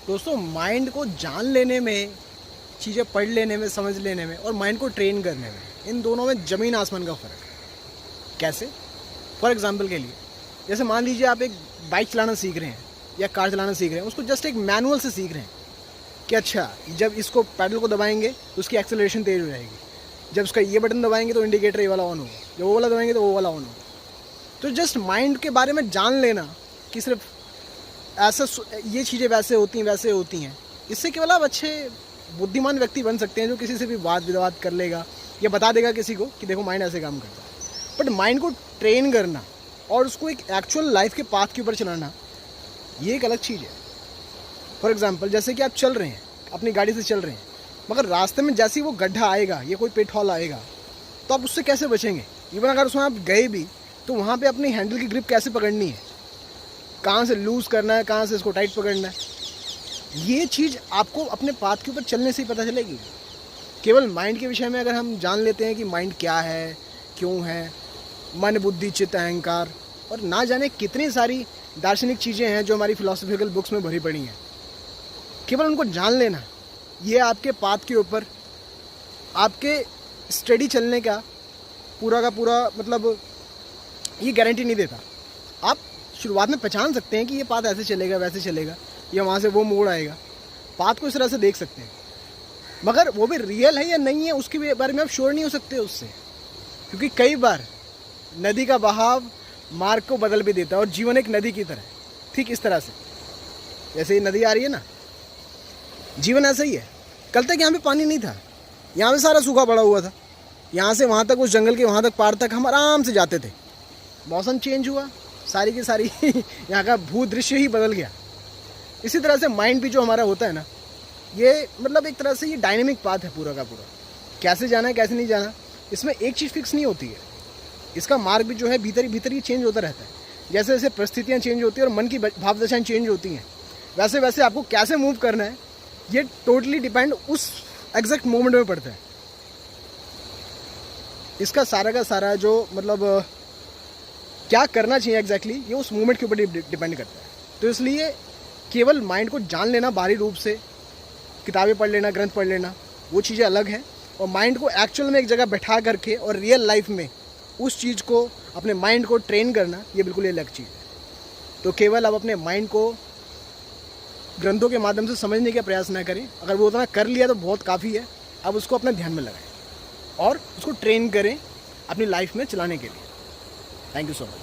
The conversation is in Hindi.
दोस्तों, माइंड को जान लेने में, चीज़ें पढ़ लेने में, समझ लेने में और माइंड को ट्रेन करने में, इन दोनों में ज़मीन आसमान का फ़र्क है। कैसे? फॉर एग्जांपल के लिए, जैसे मान लीजिए आप एक बाइक चलाना सीख रहे हैं या कार चलाना सीख रहे हैं, उसको जस्ट एक मैनुअल से सीख रहे हैं कि अच्छा जब इसको पैडल को दबाएंगे तो उसकी एक्सेलरेशन तेज हो जाएगी, जब उसका ये बटन दबाएंगे तो इंडिकेटर ये वाला ऑन होगा, जब वो वाला दबाएंगे तो वो वाला ऑन होगा। तो जस्ट माइंड के बारे में जान लेना कि सिर्फ ऐसा ये चीज़ें वैसे होती हैं, इससे केवल आप अच्छे बुद्धिमान व्यक्ति बन सकते हैं जो किसी से भी वाद विवाद कर लेगा या बता देगा किसी को कि देखो माइंड ऐसे काम करता है। बट माइंड को ट्रेन करना और उसको एक एक्चुअल लाइफ के पाथ के ऊपर चलाना, ये एक अलग चीज़ है। फॉर एग्जांपल, जैसे कि आप चल रहे हैं, अपनी गाड़ी से चल रहे हैं, मगर रास्ते में जैसे ही वो गड्ढा आएगा या कोई पिट हॉल आएगा तो आप उससे कैसे बचेंगे? इवन अगर उसमें आप गए भी तो वहाँ पे अपनी हैंडल की ग्रिप कैसे पकड़नी है, कहाँ से लूज़ करना है, कहाँ से इसको टाइट पकड़ना है, ये चीज़ आपको अपने पाथ के ऊपर चलने से ही पता चलेगी। केवल माइंड के विषय में अगर हम जान लेते हैं कि माइंड क्या है, क्यों है, मन बुद्धि चित्त अहंकार, और ना जाने कितनी सारी दार्शनिक चीज़ें हैं जो हमारी फिलोसॉफिकल बुक्स में भरी पड़ी हैं, केवल उनको जान लेना, ये आपके पाथ के ऊपर आपके स्टडी चलने का पूरा मतलब ये गारंटी नहीं देता। आप शुरुआत में पहचान सकते हैं कि ये पाथ ऐसे चलेगा, वैसे चलेगा, या वहाँ से वो मोड़ आएगा, पाथ को इस तरह से देख सकते हैं, मगर वो भी रियल है या नहीं है उसके बारे में आप श्योर नहीं हो सकते उससे, क्योंकि कई बार नदी का बहाव मार्ग को बदल भी देता है और जीवन एक नदी की तरह, ठीक इस तरह से जैसे ये नदी आ रही है ना, जीवन ऐसा ही है। कल तक यहाँ पे पानी नहीं था, यहाँ पे सारा सूखा पड़ा हुआ था, यहाँ से वहाँ तक, उस जंगल के वहाँ तक पार तक हम आराम से जाते थे। मौसम चेंज हुआ, सारी की सारी यहाँ का भू दृश्य ही बदल गया। इसी तरह से माइंड भी जो हमारा होता है ना, ये मतलब एक तरह से ये डायनेमिक पाथ है पूरा का पूरा। कैसे जाना है, कैसे नहीं जाना, इसमें एक चीज़ फिक्स नहीं होती है। इसका मार्ग भी जो है भीतर ही चेंज होता रहता है। जैसे जैसे परिस्थितियाँ चेंज होती हैं और मन की भावदशाएँ चेंज होती हैं, वैसे वैसे आपको कैसे मूव करना है ये टोटली डिपेंड उस एग्जैक्ट मोमेंट में पड़ता है। इसका सारा का सारा जो मतलब क्या करना चाहिए एग्जैक्टली, ये उस मोमेंट के ऊपर डिपेंड करता है। तो इसलिए केवल माइंड को जान लेना, बाहरी रूप से किताबें पढ़ लेना, ग्रंथ पढ़ लेना, वो चीज़ें अलग हैं, और माइंड को एक्चुअल में एक जगह बैठा करके और रियल लाइफ में उस चीज़ को, अपने माइंड को ट्रेन करना, ये बिल्कुल अलग चीज़ है। तो केवल आप अपने माइंड को ग्रंथों के माध्यम से समझने का प्रयास ना करें, अगर वो उतना कर लिया तो बहुत काफ़ी है। अब उसको अपने ध्यान में लगाएं और उसको ट्रेन करें अपनी लाइफ में चलाने के लिए। Thank you so much.